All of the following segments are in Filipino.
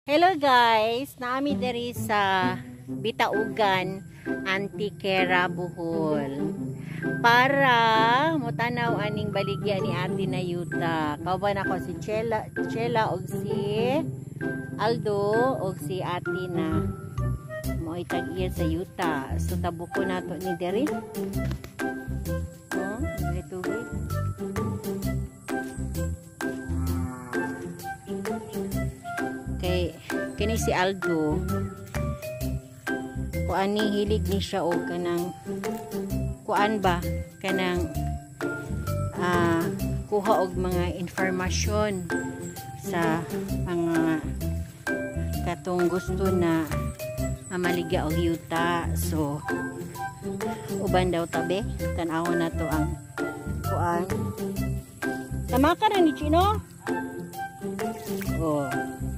Hello guys, naami diri sa Bitaugan, Antiquera, Bohol. Para motanaw aning baligya ni Ate Nayuta. Kauban ako si Chela og si Aldo og si Ate na mo'y tag-iya sa yuta. So tabuko nato ni diri. Oh, may tubig. Kini si Aldo kuan ni hilig ni siya og kanang kuan ba kanang kuha og mga informasyon sa mga katong gusto na maligya og yuta. So uban daw tabi tan-awon na to ang kuan. Tama ka na ni Chino? Oh,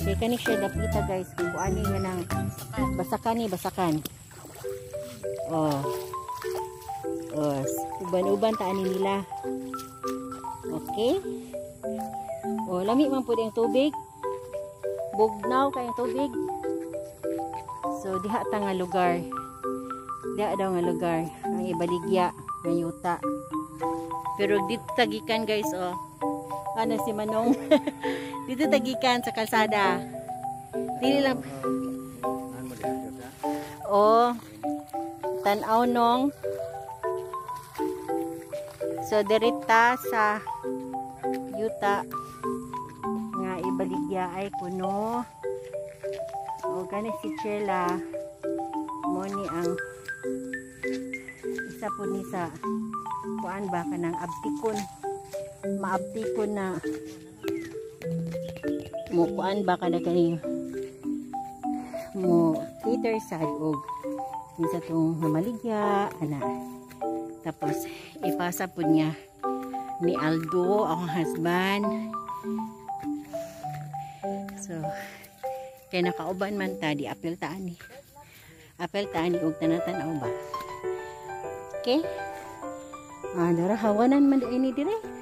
kaya kani siya dapita guys kung ano nga nang basakan. Oh, uban-uban taan nila. Okay. Oh, lami man po ang tubig. Bugnaw kayong tubig. So diha ta nga lugar. Diha daw nga lugar ang ibaligya ng yuta. Pero dito tagikan guys, oh. Ano si Manong? Dito tagikan sa kalsada. Dili lang. Oh. Tan-aw nong. So derita sa yuta nga ibaligya ay kuno. O gani si Chela mo ni ang isa po ni sa kuan ba kanang abtikon. Maabtikon na mo kuan ba kada kani mo cater sa og kinsa tong namaligya ana. Tapos ipasa po niya ni Aldo ang husband. So kay nakauban man ta di apel taan ni og tanatan-aw ba. Okay, dara hawanan man di ini dire.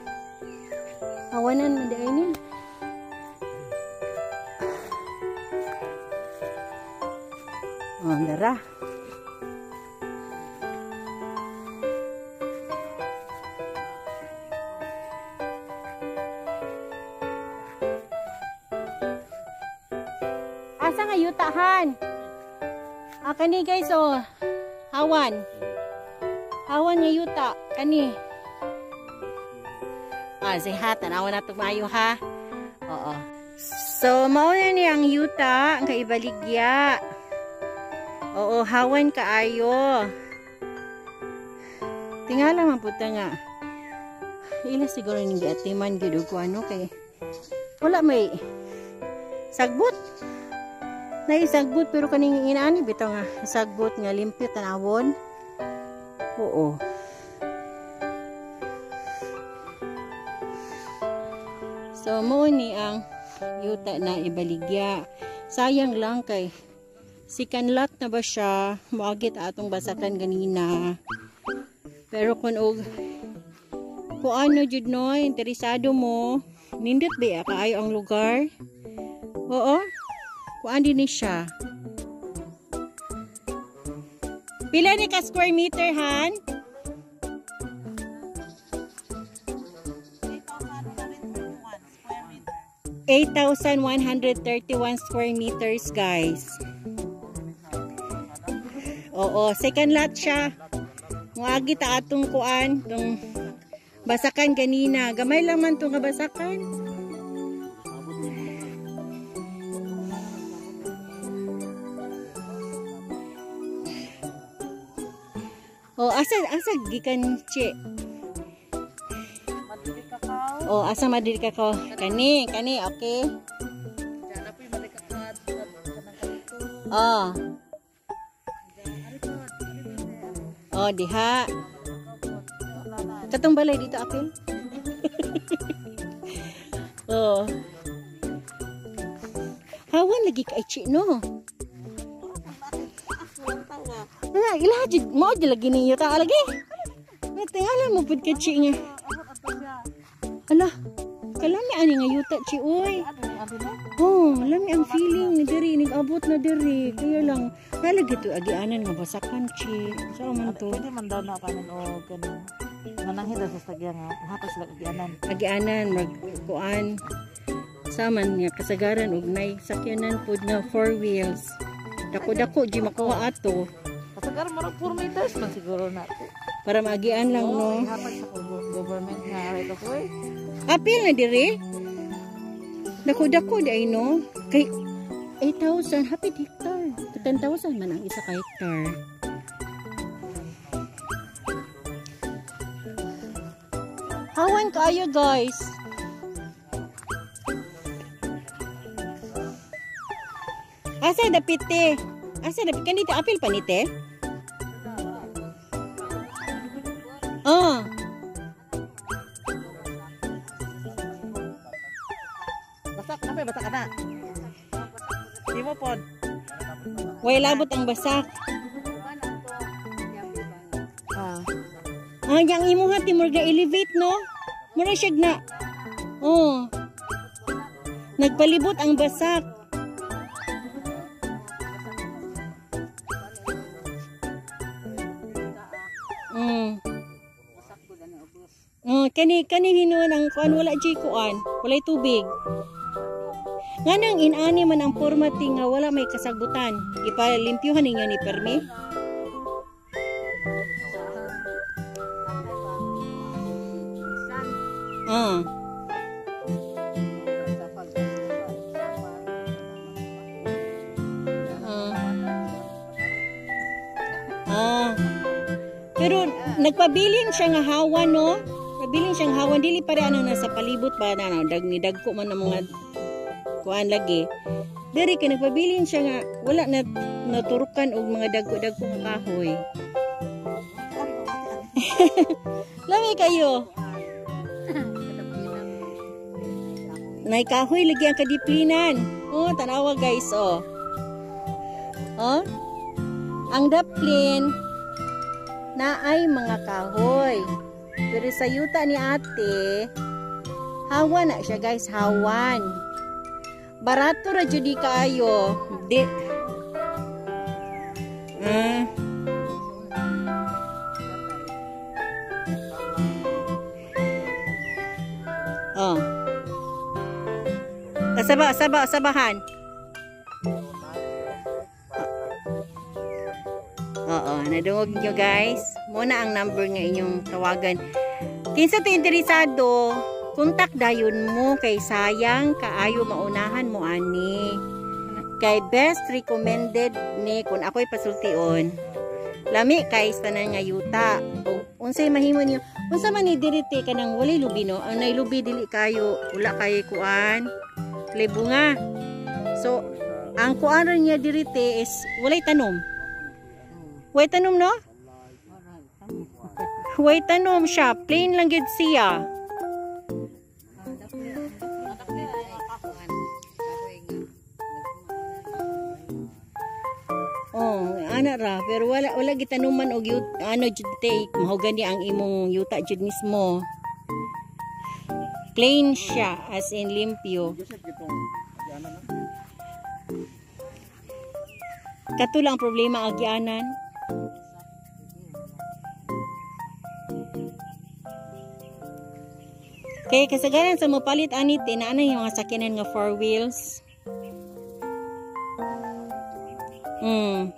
Hawanan man di ini. Dara. Asa nga yutahan? Kani guys, oh. Hawan nga yuta. Kani. Sihat. Tanawa na tumayo ha. Oo. So, mauna ni ang yuta. Ang kaibaligya. Oo, hawan kaayo. Tingala man puta nga. Ila siguro ning giatiman gid ko ano kay wala may sagbot. Naisagbot pero kaning inaani bitaw nga sagbot nga limpyo tanawon. Oo. So mo ni ang yuta na ibaligya. Sayang lang kay sikanlat na ba siya moagit atong basakan ganina. Pero kung ano jud no interesado mo nindot ba kaayo ang lugar. Oo, kuan din ni siya. Pila ni ka square meter han? 8,131 square meters guys. Oo, second lot siya. Muagi ta atong kuan, tong basakan ganina. Gamay lang man tong basakan. Oh, asa gikan che. Oh, asa madili ka ko? Kani, okay. Oh. Oh, diha. Katong balay dito apil. Oh. Hawan lagi kay Chi no. Ilahajid mo lagi ninyo ta lagi. Tingala mo pud kay Chi niya. Ala, kalami ani nga yuta Chi oy. Oh, lami ang feeling ni diri abot na diri. Kaya lang nalagi to agianan nga basakan chi. Sa man to. Pwede man daw na kanan o ganun. Mananghid sa sagya nga hatas lang agianan. Agianan magkuan. Sa man nga kasagaran og nay sakyanan pud nga 4 wheels. Dako-dako di makuha ato. Kasagaran mo 4 meters man siguro na. Para maagian lang no. Hapas sa government nga right of way. Apil na diri. Dako-dako di ay no. Kay 8,000 hapit hektar. 10,000 man ang isa ka hektar. Hawan kayo guys. Asa dapit te? Asa dapit kanito apil pa ni te? Oh. Basak na ba? Basak ka na. Di mo pod. Way labot ang basak. Ah. Yang imuha ti murga elevate no? Mura siya na. Oh. Nagpalibot ang basak. Kani hinuon ang kuan wala jay kuan, walay tubig. Nganang inani man ang formatting nga wala may kasagutan. Ipalimpyuhan ninyo ni permi. Pero nagpabilin siya nga hawan no. Nagpabilin siyang hawan dili pare anang nasa palibot ba na dagko man ang mga kuan lagi. Diri kay nagpabilin siya nga wala na naturukan og mga dagko-dagko nga kahoy. Lami kayo. Nay kahoy lagi ang kadiplinan. Oh, tanawa guys oh. Oh. Ang daplin na ay mga kahoy. Pero sa yuta ni ate, hawan na siya guys, hawan. Barato ra jud di kaayo. Di. Oh. Sabahan. Oo, nadungog nyo guys. Muna ang number nga inyong tawagan. Kinsa to interesado, kontak dayon mo kay sayang kaayo maunahan mo ani. Kay best recommended ni kung ako'y pasultion. Lami kay tanan nga yuta. Unsay mahimo niyo? Unsa man ni dirite kanang walay lubi no? Ang nailubi dili kayo, wala kay kuan. Bunga. So, ang kuan rin niya dirite is walay tanom. Way tanom no? Way tanom siya. Plain lang gid siya. Oh, ana ra pero wala gitanuman og ano jud take mahogani ang imong yuta jud mismo. Plain siya as in limpyo. Kato lang problema agyanan. Kaya kasagaran sa mapalit anit na ano yung mga sakyanan nga 4 wheels. Oh.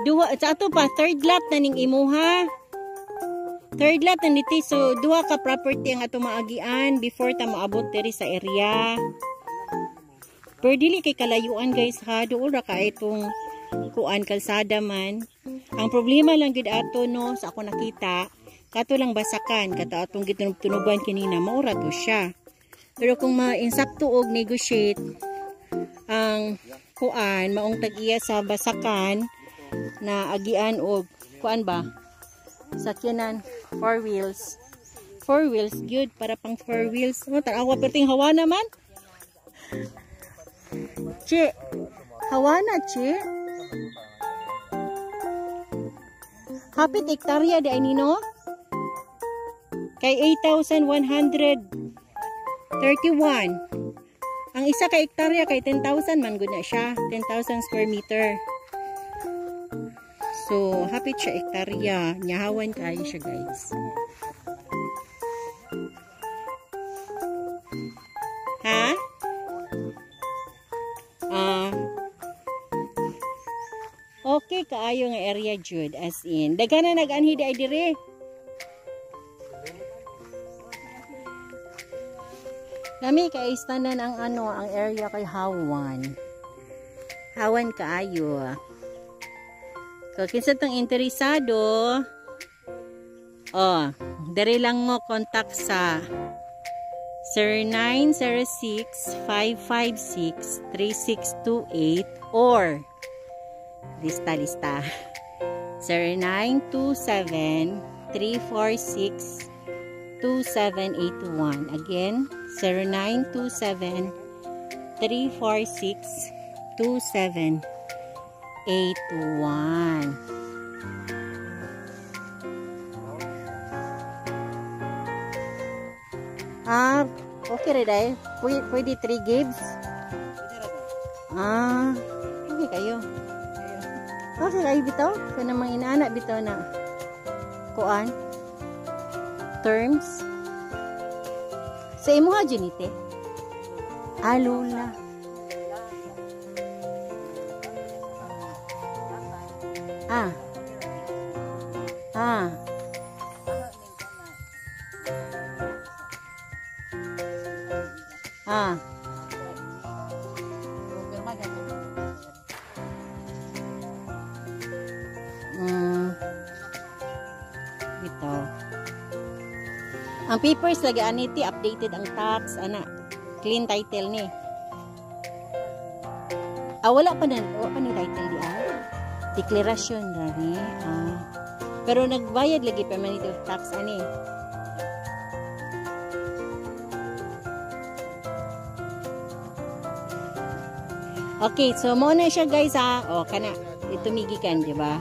Duha sa ato pa third lot na ning imuha. Third lot na niti so duha ka property ang ato maagian before ta moabot diri sa area. Pero dili kay kalayuan guys ha, duol ra ka itong kuan kalsada man. Ang problema lang gid ato no sa ako nakita, kato lang basakan kato atong gitunog-tunugan kinina maura to siya. Pero kung ma-insakto og negotiate ang kuan maong tag-iya sa basakan na agian og kuan ba? Sakyanan, 4 wheels. 4 wheels, good para pang 4 wheels. Oh, tanawa perting hawa naman. Che, hawa na, che. Hapit hektarya di ay nino? Kay 8,131. Ang isa ka hektarya kay 10,000 man gud na siya, 10,000 square meter. So, hapit siya hektarya, nyahawan kayo siya, guys. Ha? Okay kaayo nga area jud as in. Daghan na nag-anhi di ay dire. Lami kay istanan ang ang area kay Hawan. Hawan kaayo. Kung kinsa tong interesado, diri lang mo contact sa 0906-556-3628 or lista 0927-346-2781. Again, 0927-346-2781. Okay rin dahil. Pwede 3 gigs? Okay kayo. Okay kayo bitaw? So namang inaanak bitaw na kuan? Terms? Sa imo ha, Junite? Lula. Bitaw. Ang papers lagi aniti updated ang tax ana. Clean title ni. Wala pa ni title di deklarasyon ra ni. Pero nagbayad lagi pa man ito tax ani. Okay, so mo na siya guys ha. Kana itumigikan, di ba?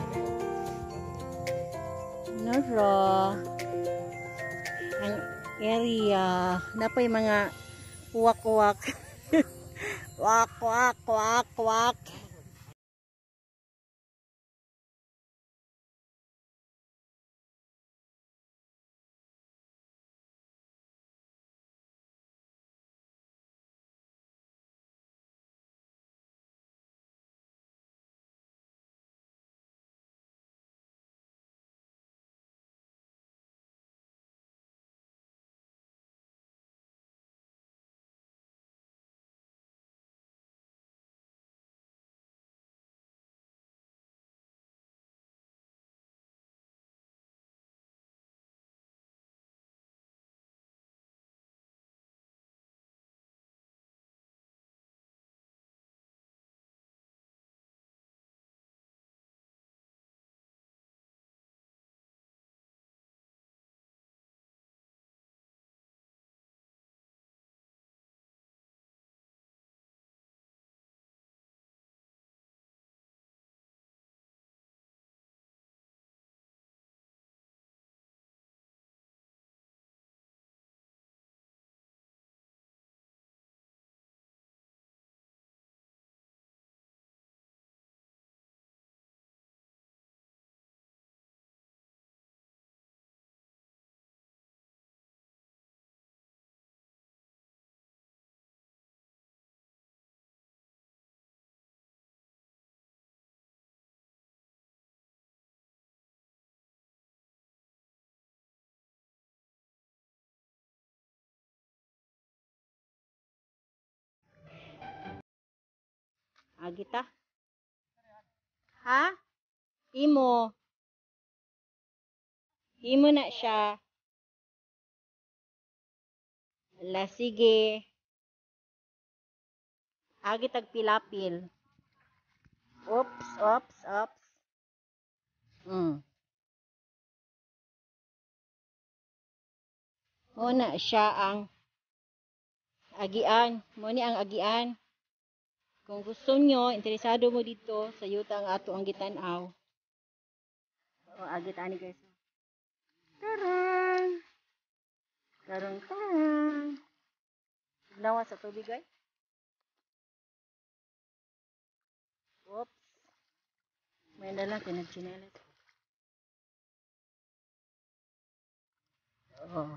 Naro. Ang area, napay mga wak-wak. Wak-wak. Agita? Ha? Imo na siya. Sige. Agitag pilapil. Oops. O na siya ang agian. Mo ni ang agian. Kung gusto nyo, interesado mo dito, sa yuta ang ato ang gitanaw. O, agitan ni guys. Tarang! Tarang, tarang! Nawa sa tubig guys. Oops. May nalang pinagchinelas. Oh.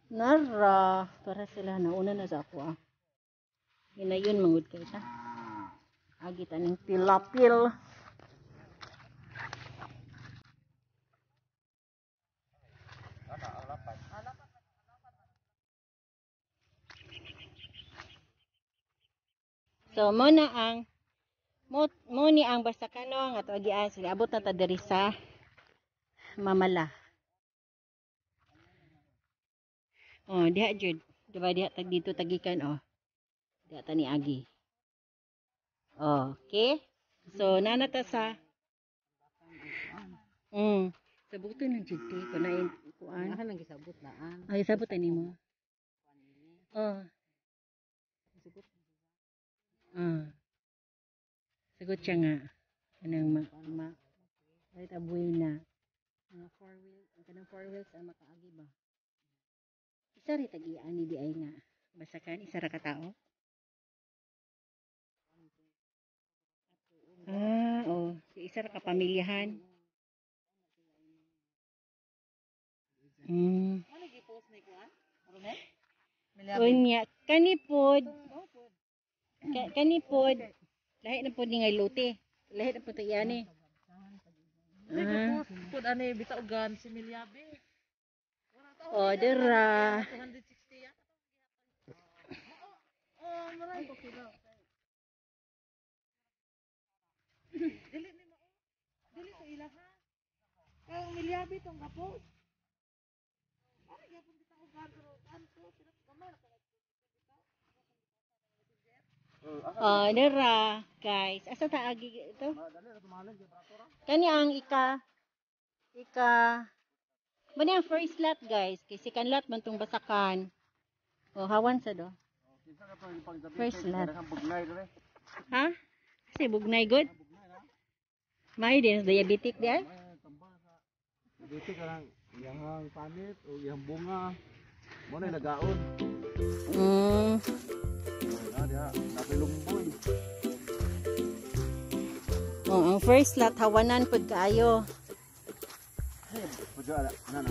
Nara. Para sila nauna na sa ako ah. Hinayon mangud kay ta. Agitan ng tilapil. So mo na ang mo ni ang basakano nga agian sila abot na ta diri sa Mamala. Oh, diha jud. Diba diha tag dito tagikan oh. Diha ta ni agi. Okay. So nanata sa sabot ng jud ti kunain kuan. Ano lang gisabot daan. Ay sabot ani mo. Oh. Sagot siya nga. Anang ay tabuy na. Mga 4 wheels, ang kanang 4 wheels ang makaagi ba? Isa rin tagian ni di ay nga. Basakan, isa ra ka tao? Oh. Isa ra ka pamilyahan. Unya, kanipod. Kanipod. Lahi na po ni ngay lote. Lahi na po ito iyan eh. Pud ani bitaw gan si Milyabe. O, dira. 260 yan. Oh, maray ko kilo. Dili ni mo. Dili sa ilaha. Kang Milyabe tong kapos. Ay, gyapon bitaw gan pero kanto sila kamay na. Dira, guys. Asa ta agi ito? Kani ang ika Mani ang first lot, guys. Kay second lot man tong basakan. Hawan sa do. First lot. Ha? Kasi bugnay good? May din diabetic di ay? Diabetic lang yang panit o yang bunga. Mo na nagaon. Ang first lot hawanan pud kaayo. Pudyo ala nana.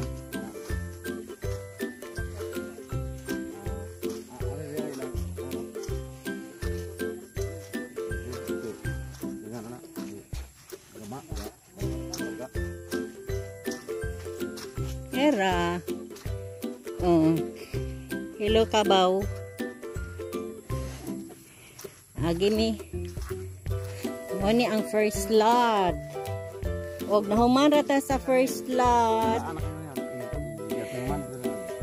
Era. Hello kabaw. Agi ni. Mo ni ang first lot. Og nahuman ra ta sa first lot.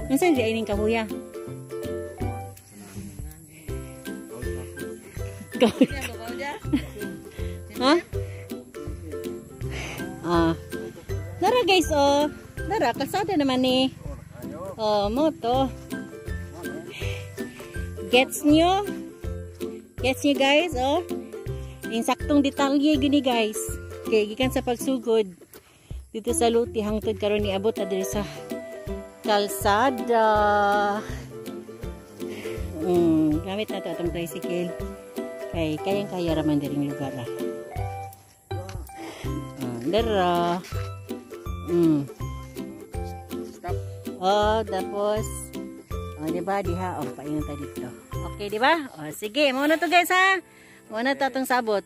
Unsa di ining kahuya? Ha? Dara guys oh. Dara kasada naman ni. Mo to. Gets nyo? Gets nyo guys oh. Insaktong detalye gini guys. Kay gikan sa pagsugod dito sa Luti hangtod karon ni abot na diri sa kalsada. Gamit na to atong tricycle. Kay kayang kaya raman diring lugar ah. Dara. Stop. Tapos diba diha paingon ta dito. Okay diba? Sige, mo na to guys ha. Mo na to atong sabot.